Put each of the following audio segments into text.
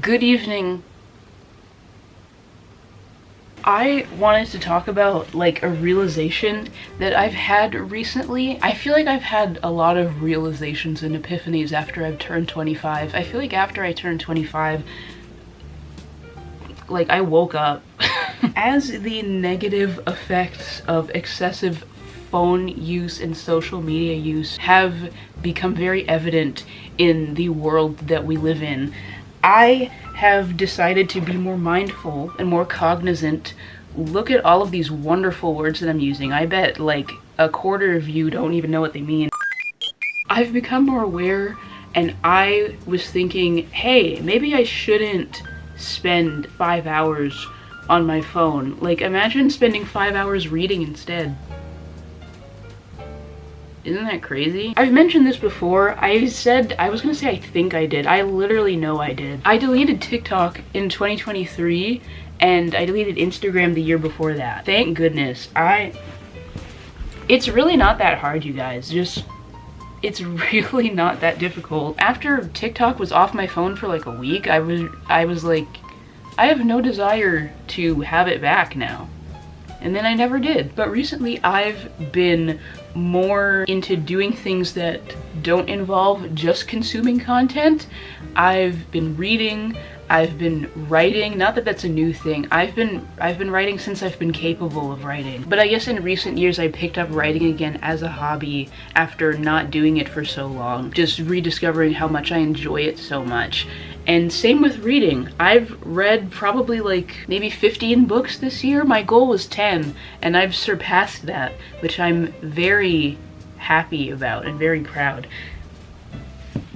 Good evening. I wanted to talk about like a realization that I've had recently. I feel like I've had a lot of realizations and epiphanies after I've turned 25. I feel like after I turned 25, like I woke up. As the negative effects of excessive phone use and social media use have become very evident in the world that we live in, I have decided to be more mindful and more cognizant. Look at all of these wonderful words that I'm using. I bet like a quarter of you don't even know what they mean. I've become more aware, and I was thinking, hey, maybe I shouldn't spend 5 hours on my phone. Like, imagine spending 5 hours reading instead. Isn't that crazy? I've mentioned this before. I was gonna say I think I did. I literally know I did. I deleted TikTok in 2023, and I deleted Instagram the year before that. Thank goodness. It's really not that hard, you guys. It's really not that difficult. After TikTok was off my phone for like a week, I was like, I have no desire to have it back now. And then I never did. But recently I've been more into doing things that don't involve just consuming content. I've been reading, I've been writing. Not that that's a new thing. I've been writing since I've been capable of writing. But I guess in recent years I picked up writing again as a hobby after not doing it for so long. Just rediscovering how much I enjoy it so much. And same with reading. I've read probably like maybe 15 books this year. My goal was 10, and I've surpassed that, which I'm very happy about and very proud.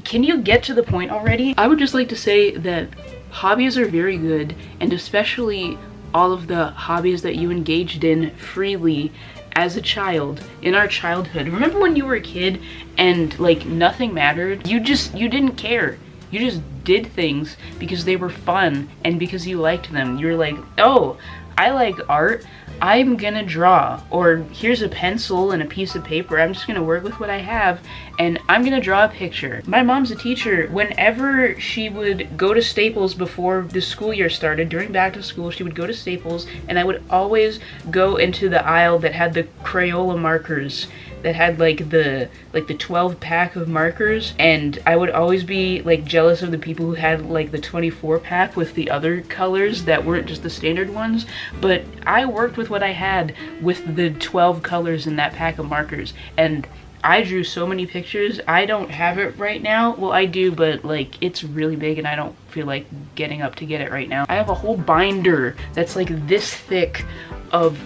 Can you get to the point already? I would just like to say that hobbies are very good, and especially all of the hobbies that you engaged in freely as a child, in our childhood. Remember when you were a kid and like nothing mattered? You didn't care. You just did things because they were fun and because you liked them. You were like, oh, I like art, I'm gonna draw. Or here's a pencil and a piece of paper, I'm just gonna work with what I have and I'm gonna draw a picture. My mom's a teacher. Whenever she would go to Staples before the school year started, during back to school, she would go to Staples, and I would always go into the aisle that had the Crayola markers, that had like the 12 pack of markers, and I would always be like jealous of the people who had like the 24 pack with the other colors that weren't just the standard ones. But I worked with what I had with the 12 colors in that pack of markers, and I drew so many pictures. I don't have it right now. Well, I do, but like it's really big and I don't feel like getting up to get it right now. I have a whole binder that's like this thick of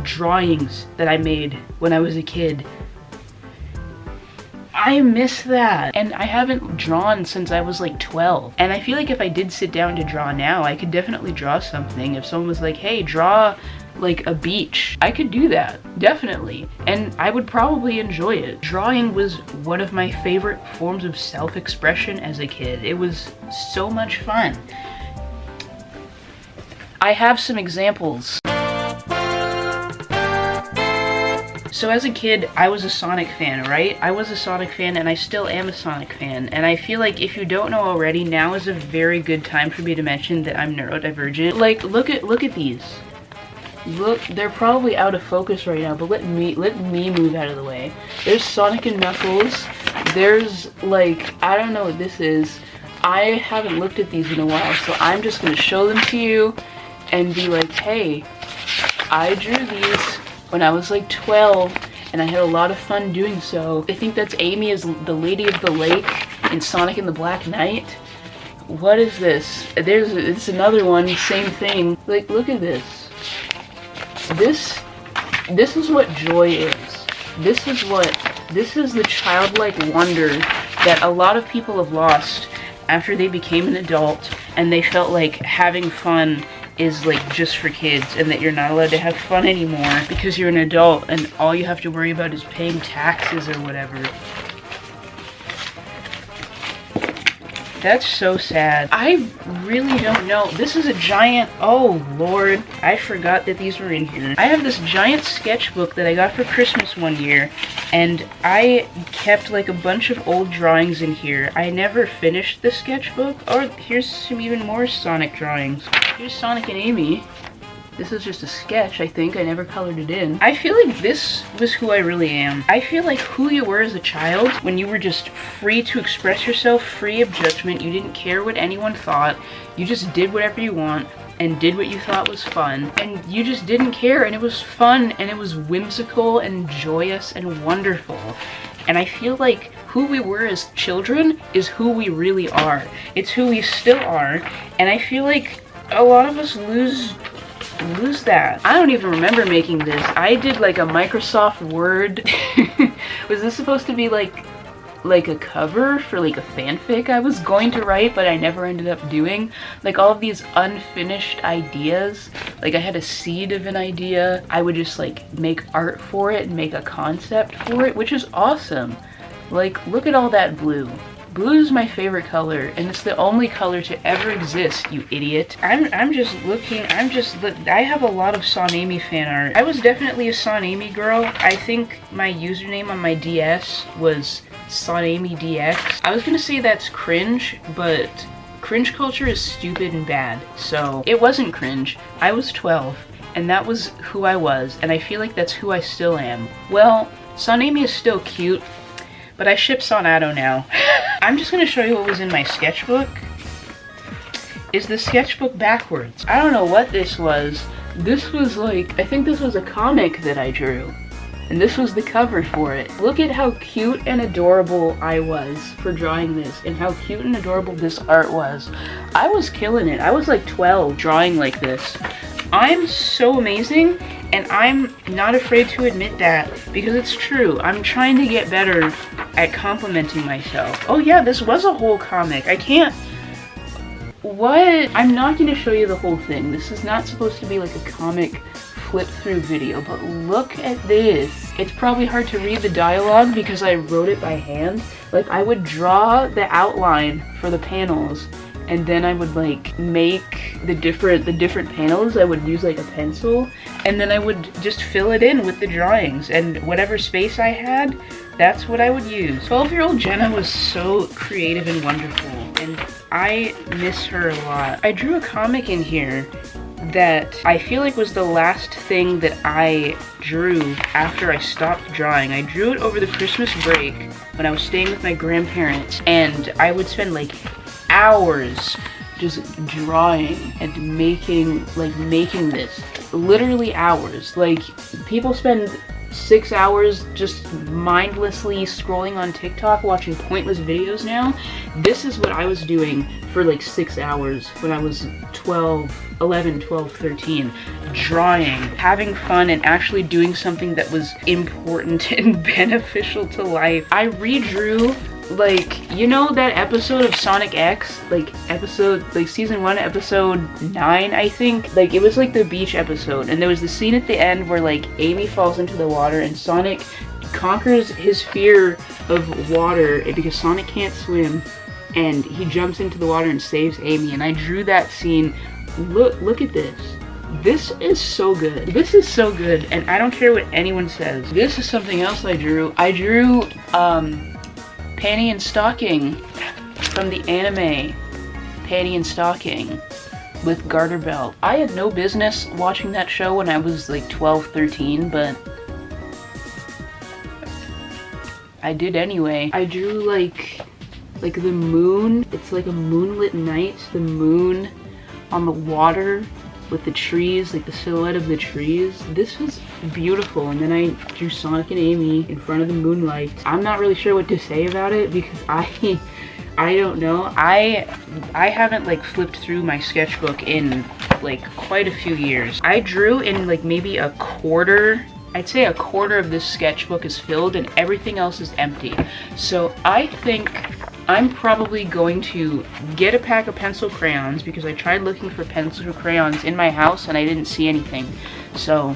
drawings that I made when I was a kid. I miss that. And I haven't drawn since I was like 12. And I feel like if I did sit down to draw now, I could definitely draw something. If someone was like, hey, draw like a beach, I could do that, definitely. And I would probably enjoy it. Drawing was one of my favorite forms of self-expression as a kid. It was so much fun. I have some examples. So as a kid, I was a Sonic fan, right? I was a Sonic fan, and I still am a Sonic fan. And I feel like if you don't know already, now is a very good time for me to mention that I'm neurodivergent. Like, look at these. Look, they're probably out of focus right now, but let me move out of the way. There's Sonic and Knuckles. There's like, I don't know what this is. I haven't looked at these in a while, so I'm just gonna show them to you and be like, hey, I drew these when I was like 12, and I had a lot of fun doing so. I think that's Amy as the Lady of the Lake in Sonic and the Black Knight. What is this? It's another one, same thing. Like, look at this. This is what joy is. This is the childlike wonder that a lot of people have lost after they became an adult and they felt like having fun is like just for kids, and that you're not allowed to have fun anymore because you're an adult and all you have to worry about is paying taxes or whatever. That's so sad. I really don't know. This is a giant, oh Lord, I forgot that these were in here. I have this giant sketchbook that I got for Christmas one year, and I kept like a bunch of old drawings in here. I never finished the sketchbook. Oh, here's some even more Sonic drawings. Here's Sonic and Amy. This is just a sketch, I think. I never colored it in. I feel like this was who I really am. I feel like who you were as a child, when you were just free to express yourself, free of judgment. You didn't care what anyone thought. You just did whatever you want and did what you thought was fun. And you just didn't care, and it was fun, and it was whimsical and joyous and wonderful. And I feel like who we were as children is who we really are. It's who we still are, and I feel like a lot of us lose that. I don't even remember making this. I did like a Microsoft Word. Was this supposed to be like a cover for like a fanfic I was going to write, but I never ended up doing? Like all of these unfinished ideas. Like I had a seed of an idea. I would just like make art for it and make a concept for it, which is awesome. Like look at all that blue. Blue is my favorite color, and it's the only color to ever exist, you idiot. I'm just looking, I have a lot of Sonamy fan art. I was definitely a Sonamy girl. I think my username on my DS was SonamyDX. I was gonna say that's cringe, but cringe culture is stupid and bad, so it wasn't cringe. I was 12, and that was who I was, and I feel like that's who I still am. Well, Sonamy is still cute, but I ship Sonado now. I'm just gonna show you what was in my sketchbook. Is the sketchbook backwards? I don't know what this was. This was like, I think this was a comic that I drew. And this was the cover for it. Look at how cute and adorable I was for drawing this, and how cute and adorable this art was. I was killing it. I was like 12 drawing like this. I'm so amazing, and I'm not afraid to admit that, because it's true. I'm trying to get better at complimenting myself. Oh yeah, this was a whole comic. I can't... What? I'm not going to show you the whole thing. This is not supposed to be like a comic flip through video, but look at this. It's probably hard to read the dialogue because I wrote it by hand. Like I would draw the outline for the panels, and then I would like make the different panels. I would use like a pencil, and then I would just fill it in with the drawings, and whatever space I had, that's what I would use. 12-year-old Jenna was so creative and wonderful, and I miss her a lot. I drew a comic in here that I feel like was the last thing that I drew after I stopped drawing. I drew it over the Christmas break when I was staying with my grandparents, and I would spend like hours just drawing and making this. Literally hours. Like people spend 6 hours just mindlessly scrolling on TikTok watching pointless videos now. This is what I was doing for like 6 hours when I was 11, 12, 13. Drawing, having fun, and actually doing something that was important and beneficial to life. I redrew, like, you know that episode of Sonic X? Like season 1, episode 9, I think? Like, it was like the beach episode, and there was the scene at the end where like Amy falls into the water and Sonic conquers his fear of water because Sonic can't swim, and he jumps into the water and saves Amy, and I drew that scene. Look at this. This is so good. This is so good, and I don't care what anyone says. This is something else I drew. I drew, Panty and Stocking from the anime Panty and Stocking with Garter Belt. I had no business watching that show when I was like 12, 13, but I did anyway. I drew like the moon. It's like a moonlit night, the moon on the water with the trees, like the silhouette of the trees. This was beautiful. And then I drew Sonic and Amy in front of the moonlight. I'm not really sure what to say about it because I don't know. I haven't like flipped through my sketchbook in like quite a few years. I drew in like maybe a quarter. I'd say a quarter of this sketchbook is filled and everything else is empty. So I think I'm probably going to get a pack of pencil crayons because I tried looking for pencil crayons in my house and I didn't see anything. So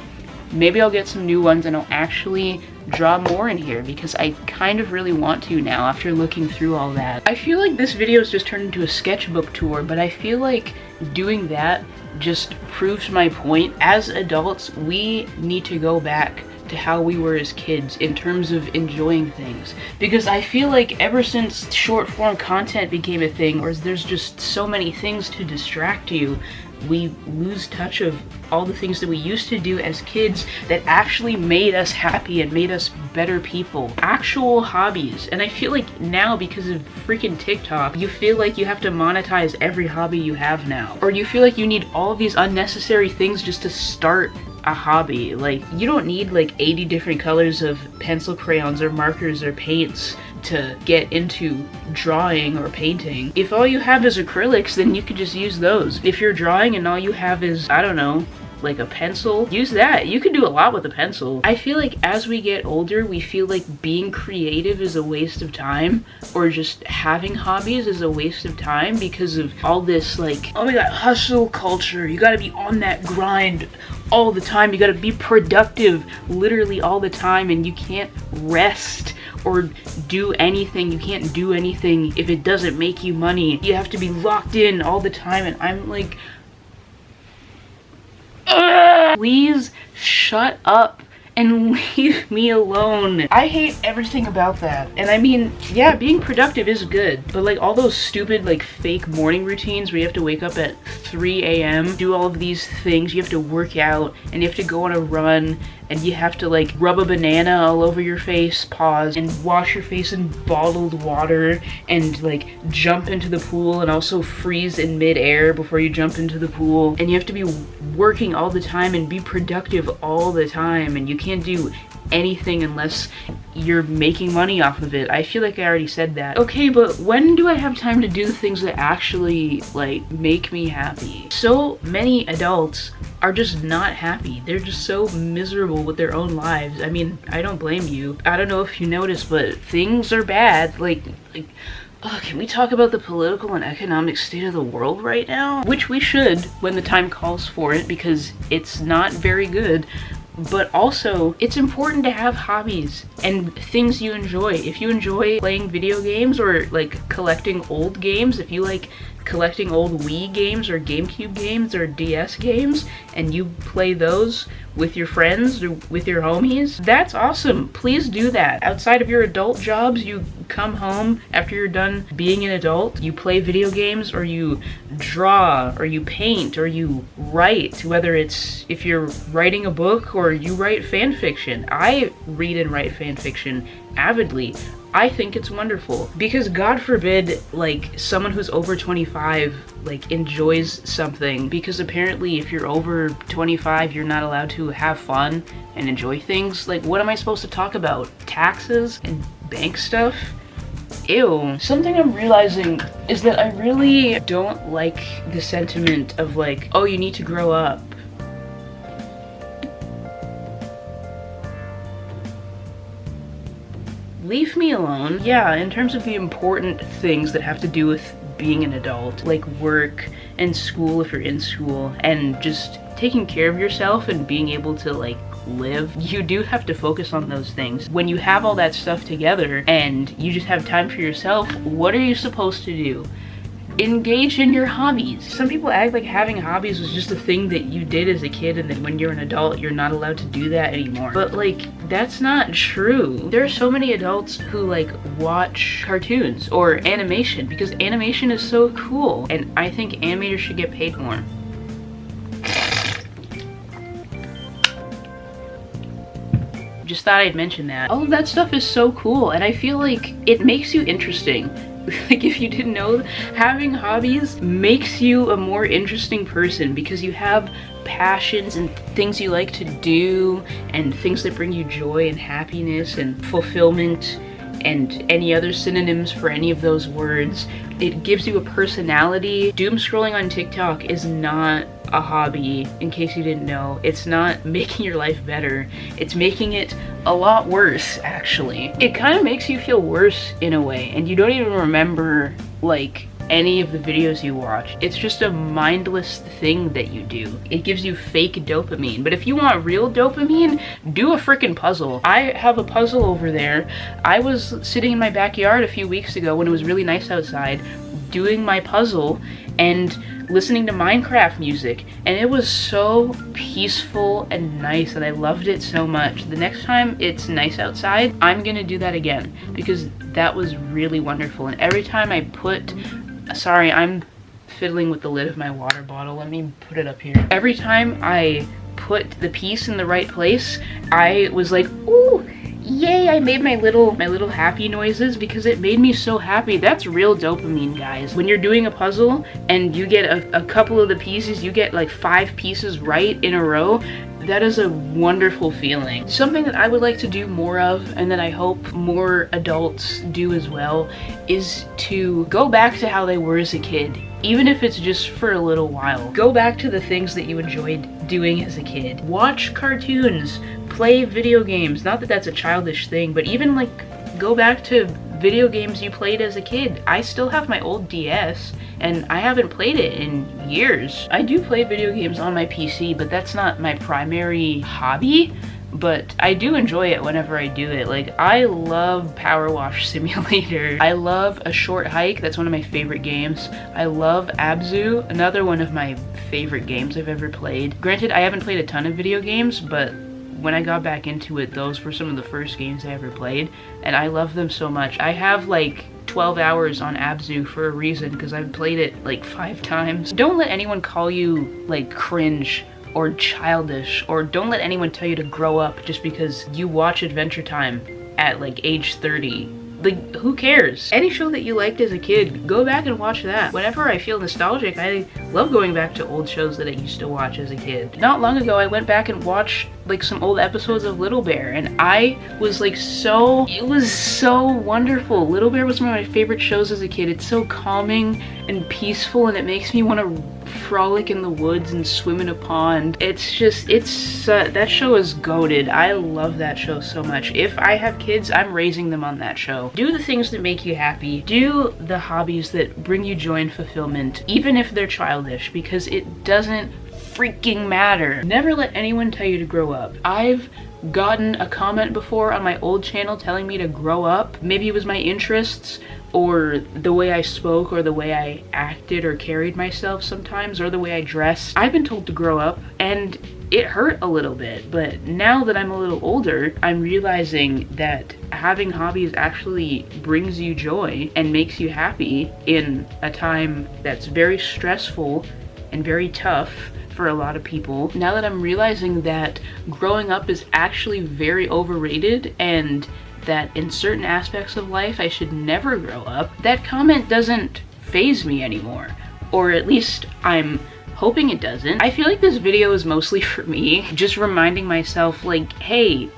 maybe I'll get some new ones and I'll actually draw more in here because I kind of really want to now after looking through all that. I feel like this video has just turned into a sketchbook tour, but I feel like doing that just proves my point. As adults, we need to go back to how we were as kids in terms of enjoying things, because I feel like ever since short form content became a thing, or there's just so many things to distract you, we lose touch of all the things that we used to do as kids that actually made us happy and made us better people. Actual hobbies. And I feel like now, because of freaking TikTok, you feel like you have to monetize every hobby you have now. Or you feel like you need all of these unnecessary things just to start a hobby. Like, you don't need like 80 different colors of pencil crayons or markers or paints to get into drawing or painting. If all you have is acrylics, then you could just use those. If you're drawing and all you have is, I don't know, like a pencil, use that. You can do a lot with a pencil. I feel like as we get older, we feel like being creative is a waste of time, or just having hobbies is a waste of time because of all this like, oh my god, hustle culture. You gotta be on that grind all the time. You gotta be productive literally all the time, and you can't rest or do anything. You can't do anything if it doesn't make you money. You have to be locked in all the time, and I'm like, please shut up and leave me alone. I hate everything about that. And I mean, yeah, being productive is good, but like all those stupid like fake morning routines where you have to wake up at 3 a.m., do all of these things, you have to work out, and you have to go on a run, and you have to like rub a banana all over your face, pause, and wash your face in bottled water, and like jump into the pool and also freeze in mid-air before you jump into the pool. And you have to be working all the time and be productive all the time, and you can't do anything unless you're making money off of it. I feel like I already said that. Okay, but when do I have time to do the things that actually like make me happy? So many adults are just not happy. They're just so miserable with their own lives. I mean, I don't blame you. I don't know if you noticed, but things are bad. Like, oh, can we talk about the political and economic state of the world right now? Which we should when the time calls for it, because it's not very good. But also, it's important to have hobbies and things you enjoy. If you enjoy playing video games or like collecting old games, if you like collecting old Wii games or GameCube games or DS games, and you play those with your friends or with your homies, that's awesome. Please do that. Outside of your adult jobs, you come home after you're done being an adult, you play video games, or you draw, or you paint, or you write, whether it's if you're writing a book or you write fan fiction. I read and write fan fiction avidly. I think it's wonderful, because God forbid like someone who's over 25 like enjoys something, because apparently if you're over 25 you're not allowed to have fun and enjoy things. Like, what am I supposed to talk about? Taxes and bank stuff? Ew. Something I'm realizing is that I really don't like the sentiment of like, oh, you need to grow up. Leave me alone. Yeah, in terms of the important things that have to do with being an adult, like work and school if you're in school, and just taking care of yourself and being able to like live, you do have to focus on those things. When you have all that stuff together and you just have time for yourself, what are you supposed to do? Engage in your hobbies. Some people act like having hobbies was just a thing that you did as a kid, and then when you're an adult you're not allowed to do that anymore. But like, that's not true. There are so many adults who like watch cartoons or animation because animation is so cool, and I think animators should get paid more. Just thought I'd mention that. All of that stuff is so cool, and I feel like it makes you interesting. Like, if you didn't know, having hobbies makes you a more interesting person because you have passions and things you like to do and things that bring you joy and happiness and fulfillment and any other synonyms for any of those words. It gives you a personality. Doom scrolling on TikTok is not a hobby, in case you didn't know. It's not making your life better. It's making it a lot worse, actually. It kind of makes you feel worse in a way, and you don't even remember like any of the videos you watch. It's just a mindless thing that you do. It gives you fake dopamine. But if you want real dopamine, do a freaking puzzle. I have a puzzle over there. I was sitting in my backyard a few weeks ago when it was really nice outside, doing my puzzle and listening to Minecraft music, and it was so peaceful and nice, and I loved it so much. The next time it's nice outside, I'm gonna do that again, because that was really wonderful. And every time I put, sorry, I'm fiddling with the lid of my water bottle, let me put it up here. Every time I put the piece in the right place, I was like, ooh, yay, I made my little happy noises because it made me so happy. That's real dopamine, guys. When you're doing a puzzle and you get a couple of the pieces, you get like 5 pieces right in a row, that is a wonderful feeling. Something that I would like to do more of, and that I hope more adults do as well, is to go back to how they were as a kid. Even if it's just for a little while. Go back to the things that you enjoyed doing as a kid. Watch cartoons, play video games. Not that that's a childish thing, but even like go back to video games you played as a kid. I still have my old DS and I haven't played it in years. I do play video games on my PC, but that's not my primary hobby. But I do enjoy it whenever I do it. Like, I love Power Wash Simulator. I love A Short Hike, that's one of my favorite games. I love Abzu, another one of my favorite games I've ever played. Granted, I haven't played a ton of video games, but when I got back into it, those were some of the first games I ever played, and I love them so much. I have like 12 hours on Abzu for a reason, because I've played it like 5 times. Don't let anyone call you like cringe or childish, or don't let anyone tell you to grow up just because you watch Adventure Time at like age 30. Like, who cares? Any show that you liked as a kid, go back and watch that. Whenever I feel nostalgic, I love going back to old shows that I used to watch as a kid. Not long ago, I went back and watched like some old episodes of Little Bear, and I was like it was so wonderful. Little Bear was one of my favorite shows as a kid. It's so calming and peaceful, and it makes me want to frolic in the woods and swim in a pond. It's just, that show is goated. I love that show so much. If I have kids, I'm raising them on that show. Do the things that make you happy. Do the hobbies that bring you joy and fulfillment, even if they're childish, because it doesn't freaking matter. Never let anyone tell you to grow up. I've gotten a comment before on my old channel telling me to grow up. Maybe it was my interests, or the way I spoke, or the way I acted or carried myself sometimes, or the way I dressed. I've been told to grow up, and it hurt a little bit, but now that I'm a little older, I'm realizing that having hobbies actually brings you joy and makes you happy in a time that's very stressful and very tough for a lot of people. Now that I'm realizing that growing up is actually very overrated, and that in certain aspects of life I should never grow up, that comment doesn't faze me anymore. Or at least I'm hoping it doesn't. I feel like this video is mostly for me, just reminding myself like, hey,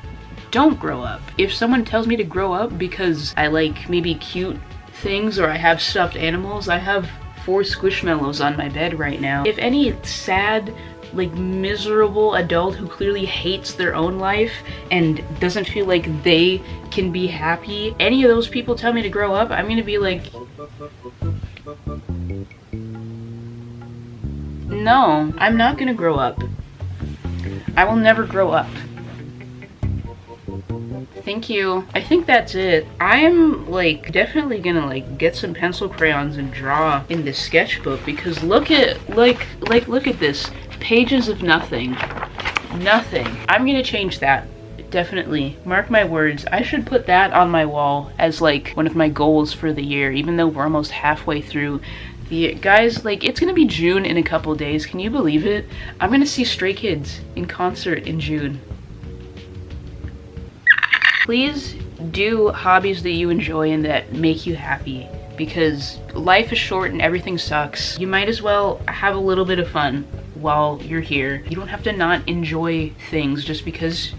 don't grow up. If someone tells me to grow up because I like maybe cute things or I have stuffed animals, I have 4 Squishmallows on my bed right now. If any sad, like miserable adult who clearly hates their own life and doesn't feel like they can be happy, any of those people tell me to grow up, I'm gonna be like, no, I'm not gonna grow up. I will never grow up. Thank you. I think that's it. I'm like definitely gonna like get some pencil crayons and draw in this sketchbook, because look at look at this. Pages of nothing. Nothing. I'm gonna change that. Definitely. Mark my words. I should put that on my wall as like one of my goals for the year, even though we're almost halfway through the year. Guys, like, it's gonna be June in a couple days. Can you believe it? I'm gonna see Stray Kids in concert in June. Please do hobbies that you enjoy and that make you happy, because life is short and everything sucks. You might as well have a little bit of fun while you're here. You don't have to not enjoy things just because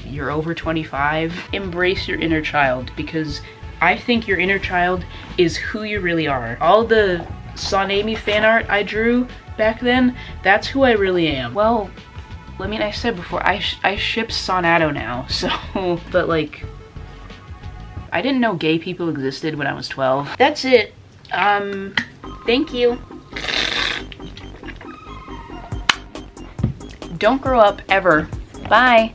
you're over 25. Embrace your inner child, because I think your inner child is who you really are. All the Sonami fan art I drew back then, that's who I really am. Well, I mean, I said before, I ship Sonato now, so, but like, I didn't know gay people existed when I was 12. That's it. Thank you. Don't grow up ever. Bye.